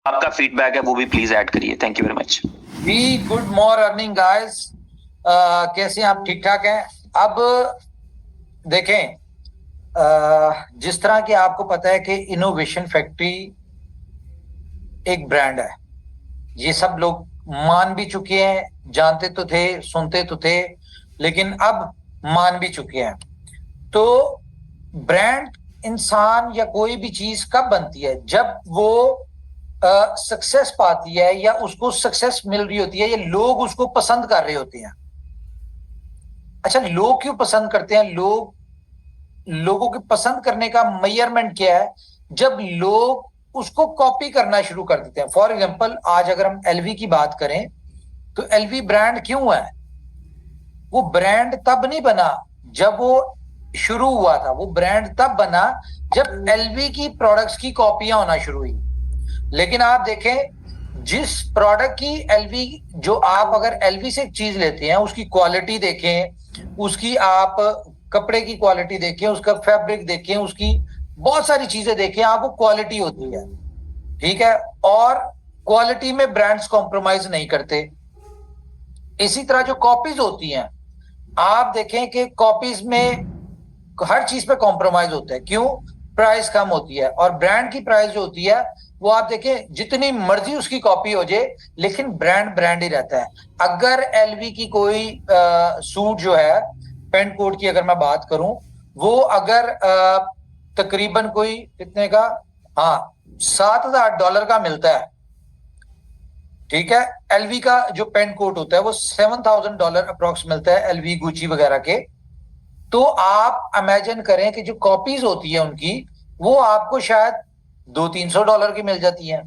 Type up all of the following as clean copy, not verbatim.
आपका फीडबैक है वो भी प्लीज ऐड करिए। Thank you very much. Very good morning guys, कैसे हैं आप? ठीक ठाक हैं? अब देखें, जिस तरह की आपको पता है कि इनोवेशन फैक्ट्री एक ब्रांड है, ये सब लोग मान भी चुके हैं, जानते तो थे, सुनते तो थे, लेकिन अब मान भी चुके हैं। तो ब्रांड इंसान या कोई भी चीज कब बनती है? जब वो सक्सेस पाती है या उसको सक्सेस मिल रही होती है या लोग उसको पसंद कर रहे होते हैं। अच्छा, लोग क्यों पसंद करते हैं? लोगों के पसंद करने का मेजरमेंट क्या है? जब लोग उसको कॉपी करना शुरू कर देते हैं। फॉर एग्जांपल, आज अगर हम एलवी की बात करें तो एलवी ब्रांड क्यों है? वो ब्रांड तब नहीं बना जब वो शुरू हुआ था, वो ब्रांड तब बना जब एलवी की प्रोडक्ट्स की कॉपियां होना शुरू हुई। लेकिन आप देखें, जिस प्रोडक्ट की एलवी, जो आप अगर एलवी से एक चीज लेते हैं, उसकी क्वालिटी देखें, उसकी आप कपड़े की क्वालिटी देखें, उसका फैब्रिक देखें, उसकी बहुत सारी चीजें देखें, आपको क्वालिटी होती है, ठीक है? और क्वालिटी में ब्रांड्स कॉम्प्रोमाइज नहीं करते। इसी तरह जो कॉपीज होती हैं, आप देखें कि कॉपीज में हर चीज पे कॉम्प्रोमाइज होता है। क्यों? प्राइस कम होती है। और ब्रांड की प्राइस जो होती है, वो आप देखें, जितनी मर्जी उसकी कॉपी हो जाए, लेकिन ब्रांड ब्रांड ही रहता है। अगर एलवी की कोई सूट जो है, पेंट कोट की अगर मैं बात करूं, वो अगर तकरीबन कोई कितने का, हाँ, $7,000 का मिलता है, ठीक है? एलवी का जो पेंट कोट होता है वो $7,000 अप्रोक्स मिलता है, एलवी, गुची वगैरह के। तो आप इमेजिन करें कि जो कॉपीज होती है उनकी, वो आपको शायद $200-300 की मिल जाती है।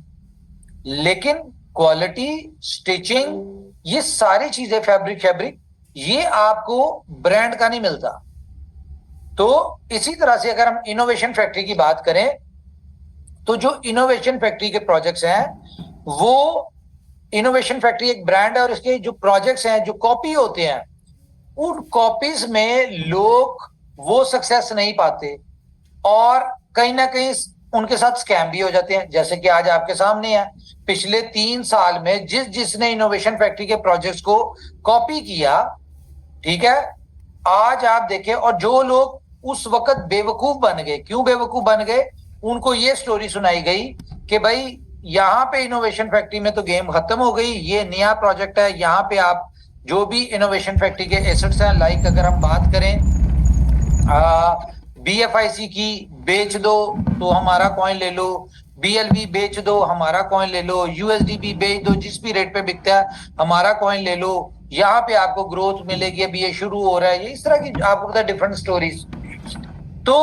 लेकिन क्वालिटी, स्टिचिंग, ये सारी चीजें, फैब्रिक, ये आपको ब्रांड का नहीं मिलता। तो इसी तरह से अगर हम इनोवेशन फैक्ट्री की बात करें, तो जो इनोवेशन फैक्ट्री के प्रोजेक्ट्स हैं, वो इनोवेशन फैक्ट्री एक ब्रांड है, और इसके जो प्रोजेक्ट्स हैं, जो कॉपी होते हैं, उन कॉपीज में लोग वो सक्सेस नहीं पाते, और कहीं ना कहीं उनके साथ स्कैम भी हो जाते हैं। जैसे कि आज आपके सामने है, पिछले 3 साल में जिसने इनोवेशन फैक्ट्री के प्रोजेक्ट्स को कॉपी किया, ठीक है, आज आप देखें, और जो लोग उस वक्त बेवकूफ बन गए, क्यों बेवकूफ बन गए? उनको ये स्टोरी सुनाई गई कि भाई यहाँ पे इनोवेशन फैक्ट्री में तो गेम खत्म हो गई, ये नया प्रोजेक्ट है, यहाँ पे आप जो भी इनोवेशन फैक्ट्री के एसेट्स हैं, लाइक अगर हम बात करें BFIC की, बेच दो तो हमारा कॉइन ले लो, BLV बेच दो, हमारा कॉइन ले लो, USDB बेच दो, जिस भी रेट पे बिकता है हमारा कॉइन ले लो, यहाँ पे आपको ग्रोथ मिलेगी, अभी ये शुरू हो रहा है, ये इस तरह की आपको पता है डिफरेंट स्टोरीज। तो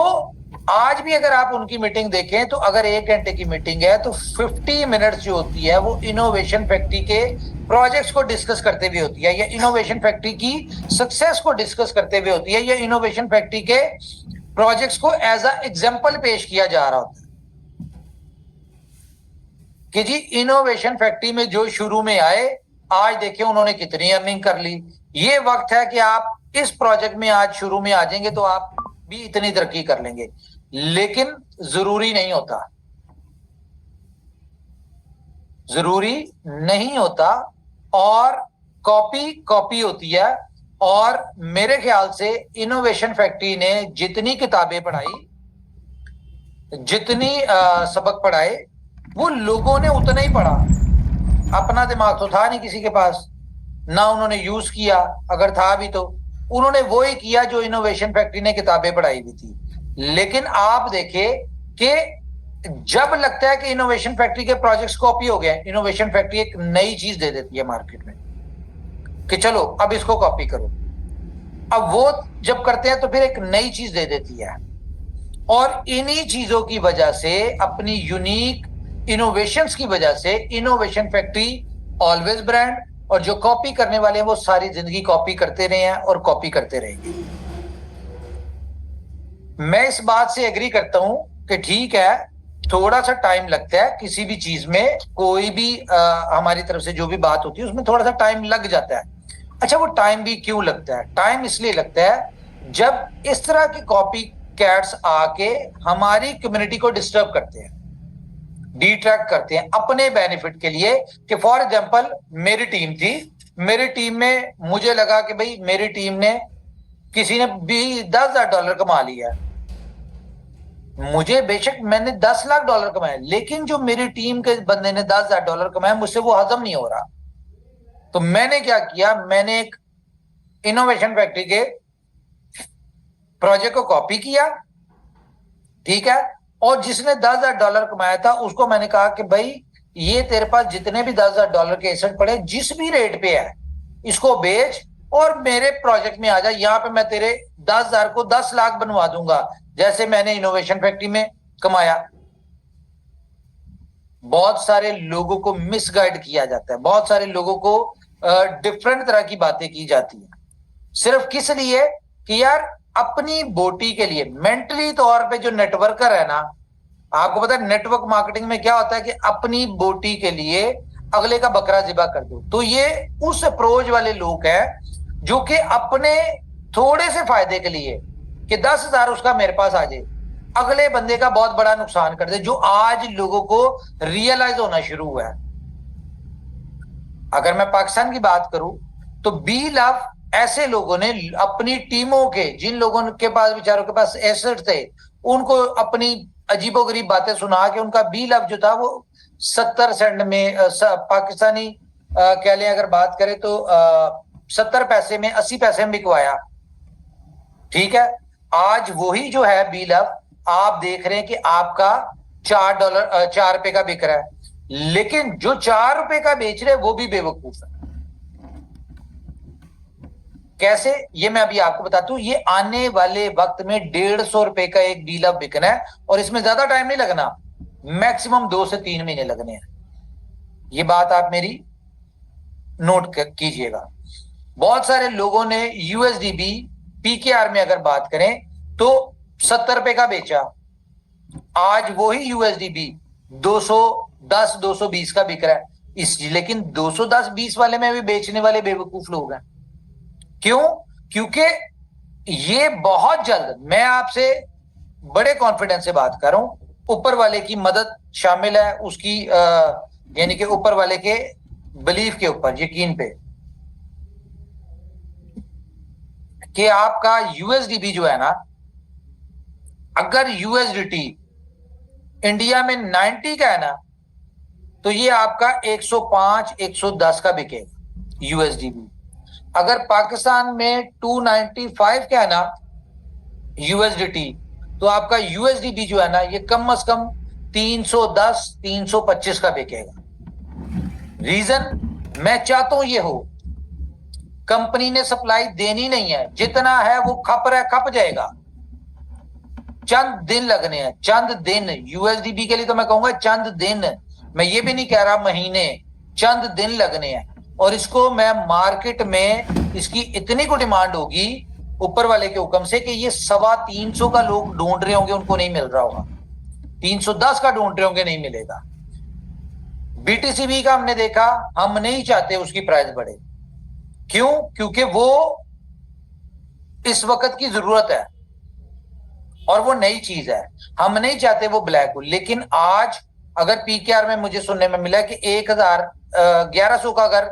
आज भी अगर आप उनकी मीटिंग देखें, तो अगर 1 घंटे की मीटिंग है तो 50 मिनट्स जो होती है वो इनोवेशन फैक्ट्री के प्रोजेक्ट्स को डिस्कस करते हुए होती है, या इनोवेशन फैक्ट्री की सक्सेस को डिस्कस करते हुए होती है, या इनोवेशन फैक्ट्री के प्रोजेक्ट्स को एज अ एग्जांपल पेश किया जा रहा होता है कि जी इनोवेशन फैक्ट्री में जो शुरू में आए, आज देखिए उन्होंने कितनी अर्निंग कर ली। ये वक्त है कि आप इस प्रोजेक्ट में आज शुरू में आ जाएंगे तो आप भी इतनी तरक्की कर लेंगे, लेकिन जरूरी नहीं होता, जरूरी नहीं होता। और कॉपी कॉपी होती है। और मेरे ख्याल से इनोवेशन फैक्ट्री ने जितनी किताबें पढ़ाई, जितनी सबक पढ़ाए, वो लोगों ने उतना ही पढ़ा। अपना दिमाग तो था नहीं किसी के पास, ना उन्होंने यूज किया, अगर था भी तो उन्होंने वो ही किया जो इनोवेशन फैक्ट्री ने किताबें पढ़ाई हुई थी। लेकिन आप देखें कि जब लगता है कि इनोवेशन फैक्ट्री के प्रोजेक्ट्स कॉपी हो गए, इनोवेशन फैक्ट्री एक नई चीज दे देती है मार्केट में कि चलो अब इसको कॉपी करो। अब वो जब करते हैं तो फिर एक नई चीज दे देती है, और इन्हीं चीजों की वजह से, अपनी यूनिक इनोवेशंस की वजह से, इनोवेशन फैक्ट्री ऑलवेज ब्रांड, और जो कॉपी करने वाले हैं वो सारी जिंदगी कॉपी करते रहे हैं और कॉपी करते रहेंगे। मैं इस बात से एग्री करता हूं कि ठीक है, थोड़ा सा टाइम लगता है किसी भी चीज में, कोई भी हमारी तरफ से जो भी बात होती है उसमें थोड़ा सा टाइम लग जाता है। अच्छा, वो टाइम भी क्यों लगता है? टाइम इसलिए लगता है जब इस तरह की कॉपी कैट्स आके हमारी कम्युनिटी को डिस्टर्ब करते हैं। डिट्रैक्ट करते हैं अपने बेनिफिट के लिए। कि फॉर एग्जांपल मेरी टीम थी, मेरी टीम में मुझे लगा कि भाई मेरी टीम ने किसी ने भी $10,000 कमा लिया, मुझे बेशक मैंने $10 लाख कमाए, लेकिन जो मेरी टीम के बंदे ने $10,000 कमाए मुझसे वो हजम नहीं हो रहा। तो मैंने क्या किया, मैंने एक इनोवेशन फैक्ट्री के प्रोजेक्ट को कॉपी किया, ठीक है, और जिसने $10,000 कमाया था उसको मैंने कहा कि भाई ये तेरे पास जितने भी $10,000 के एसेट पड़े जिस भी रेट पे है इसको बेच और मेरे प्रोजेक्ट में आ जा, यहां पे मैं तेरे 10,000 को 10 लाख बनवा दूंगा, जैसे मैंने इनोवेशन फैक्ट्री में कमाया। बहुत सारे लोगों को मिसगाइड किया जाता है, बहुत सारे लोगों को डिफरेंट तरह की बातें की जाती है, सिर्फ किस लिए कि यार अपनी बोटी के लिए। मेंटली तौर पे जो नेटवर्कर है ना, आपको पता है नेटवर्क मार्केटिंग में क्या होता है कि अपनी बोटी के लिए अगले का बकरा ज़िबा कर दो। तो ये उस अप्रोच वाले लोग हैं जो कि अपने थोड़े से फायदे के लिए कि 10,000 उसका मेरे पास आ जाए, अगले बंदे का बहुत बड़ा नुकसान कर दे, जो आज लोगों को रियलाइज होना शुरू हुआ है। अगर मैं पाकिस्तान की बात करूं तो बी लव ऐसे लोगों ने अपनी टीमों के, जिन लोगों के पास बेचारों के पास एसेट थे, उनको अपनी अजीबोगरीब बातें सुना के उनका बी लव जो था वो 70 सेंट में पाकिस्तानी कह लें अगर बात करें तो 70 पैसे में 80 पैसे में बिकवाया, ठीक है। आज वही जो है बी लव आप देख रहे हैं कि आपका $4 का बिक रहा है, लेकिन जो $4 का बेच रहे वो भी बेवकूफ है। कैसे, ये मैं अभी आपको बताता हूं। ये आने वाले वक्त में $150 का एक बी लव बिकना है और इसमें ज्यादा टाइम नहीं लगना, मैक्सिमम 2 से 3 महीने लगने हैं। ये बात आप मेरी नोट कीजिएगा। बहुत सारे लोगों ने यूएसडीबी पीकेआर में अगर बात करें तो $70 का बेचा, आज वही यूएसडीबी 210 220 का बिक रहा है लेकिन 210-20 वाले में भी बेचने वाले बेवकूफ लोग हैं। क्यों? क्योंकि ये बहुत जल्द, मैं आपसे बड़े कॉन्फिडेंस से बात कर रहा हूं, ऊपर वाले की मदद शामिल है उसकी, यानी कि ऊपर वाले के बिलीफ के ऊपर, यकीन पे, कि आपका यूएसडीबी जो है ना, अगर यूएसडीटी इंडिया में 90 का है ना तो ये आपका 105 110 का बिकेगा यूएसडीबी। अगर पाकिस्तान में 295 का है ना यूएसडीटी, तो आपका यूएसडीबी जो है ना ये कम से कम 310 325 का बिकेगा। रीजन मैं चाहता हूं ये हो, कंपनी ने सप्लाई देनी नहीं है, जितना है वो खप रहा है, खप जाएगा, चंद दिन लगने हैं, चंद दिन। यूएसडीबी के लिए तो मैं कहूंगा चंद दिन, मैं ये भी नहीं कह रहा महीने, चंद दिन लगने हैं। और इसको मैं मार्केट में इसकी इतनी को डिमांड होगी ऊपर वाले के हुक्म से कि ये 325 का लोग ढूंढ रहे होंगे, उनको नहीं मिल रहा होगा, 310 का ढूंढ रहे होंगे, नहीं मिलेगा। बीटीसीबी का हमने देखा, हम नहीं चाहते उसकी प्राइस बढ़े। क्यों? क्योंकि वो इस वक्त की जरूरत है और वो नई चीज है, हम नहीं चाहते वो ब्लैक हो। लेकिन आज अगर पीकेआर में मुझे सुनने में मिला कि 1100 का अगर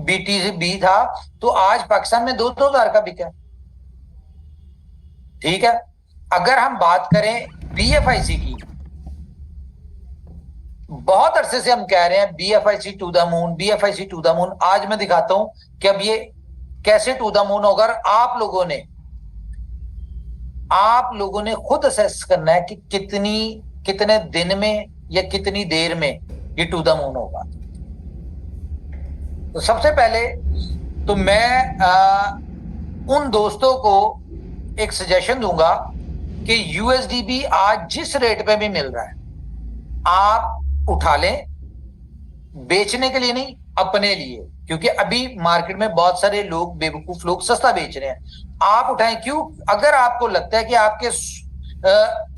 बीटीसीबी था तो आज पाकिस्तान में 2,000 का बिका, ठीक है। अगर हम बात करें बीएफआईसी की, बहुत अरसे से हम कह रहे हैं BFIC to the moon, BFIC to the moon. आज मैं दिखाता हूं कि अब ये कैसे टू द मून होगा। आप लोगों ने खुद असेस करना है कि कितने दिन में या कितनी देर में ये टू द मून होगा। तो सबसे पहले तो मैं उन दोस्तों को एक सजेशन दूंगा कि यूएसडीबी आज जिस रेट पे भी मिल रहा है आप उठा लें, बेचने के लिए नहीं, अपने लिए, क्योंकि अभी मार्केट में बहुत सारे लोग, बेवकूफ लोग सस्ता बेच रहे हैं। आप उठाएं। क्यों? अगर आपको लगता है कि आपके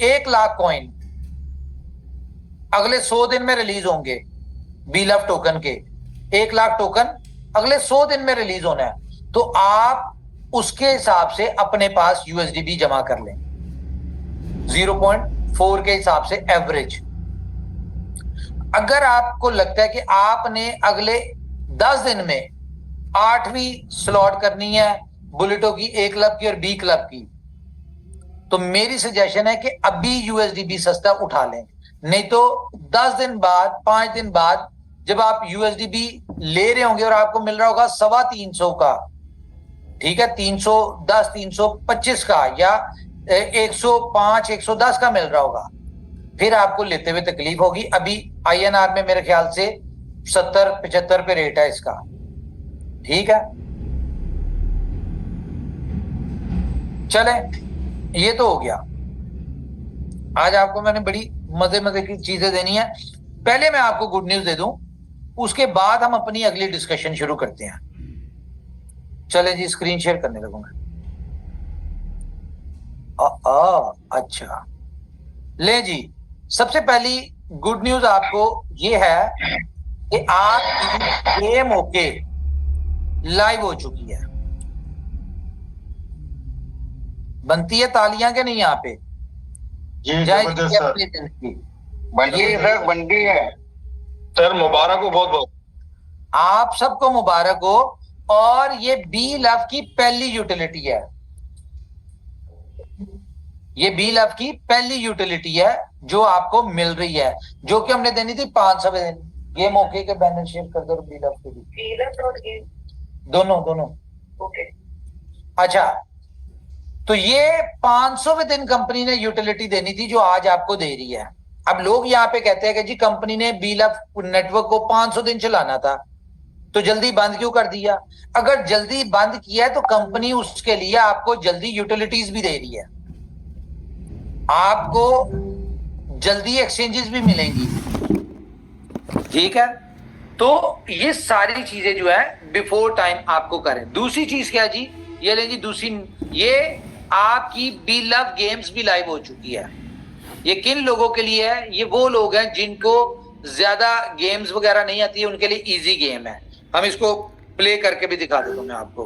1 लाख कॉइन अगले 100 दिन में रिलीज होंगे, बी लव टोकन के 1 लाख टोकन अगले 100 दिन में रिलीज होना है, तो आप उसके हिसाब से अपने पास यूएसडीबी जमा कर लें 0.4 के हिसाब से एवरेज। अगर आपको लगता है कि आपने अगले 10 दिन में 8वीं स्लॉट करनी है बुलेटो की, ए क्लब की और बी क्लब की, तो मेरी सजेशन है कि अभी यूएसडीबी सस्ता उठा लें, नहीं तो 10 दिन बाद 5 दिन बाद जब आप यूएसडीबी ले रहे होंगे और आपको मिल रहा होगा 325 का, ठीक है, 310 325 का या 105 110 का मिल रहा होगा, फिर आपको लेते हुए तकलीफ होगी। अभी आईएनआर में मेरे ख्याल से 70-75 पे रेट है इसका, ठीक है। चले, ये तो हो गया। आज आपको मैंने बड़ी मजे मजे की चीजें देनी है। पहले मैं आपको गुड न्यूज दे दूं, उसके बाद हम अपनी अगली डिस्कशन शुरू करते हैं। चले जी, स्क्रीन शेयर करने लगूंगा। अच्छा, ले जी, सबसे पहली गुड न्यूज आपको ये है कि आपकी गेम ओके लाइव हो चुकी है। बनती है तालियां के नहीं यहाँ पे? जी जबरदस्त सर, ये सर बनती है सर, मुबारक हो बहुत बहुत। आप सबको मुबारक हो। और ये बी लव की पहली यूटिलिटी है, ये बी लव की पहली यूटिलिटी है जो आपको मिल रही है, जो कि हमने देनी थी 500 दिन। गेम ओके के बैनर शेयर कर दो बी लव के भी, दोनों दोनों ओके। अच्छा, तो ये 500वें दिन कंपनी ने यूटिलिटी देनी थी जो आज आपको दे रही है। अब लोग यहाँ पे कहते हैं कि जी कंपनी ने बी लव नेटवर्क को 500 दिन चलाना था तो जल्दी बंद क्यों कर दिया? अगर जल्दी बंद किया है तो कंपनी उसके लिए आपको जल्दी यूटिलिटीज भी दे रही है, आपको जल्दी एक्सचेंजेस भी मिलेंगी, ठीक है। तो ये सारी चीजें जो है बिफोर टाइम आपको करें। दूसरी चीज क्या जी, ये लेंगी दूसरी, ये आपकी बी लव गेम्स भी लाइव हो चुकी है। ये किन लोगों के लिए है? ये वो लोग हैं जिनको ज्यादा गेम्स वगैरह नहीं आती है, उनके लिए इजी गेम है। हम इसको प्ले करके भी दिखा देता हूं मैं आपको।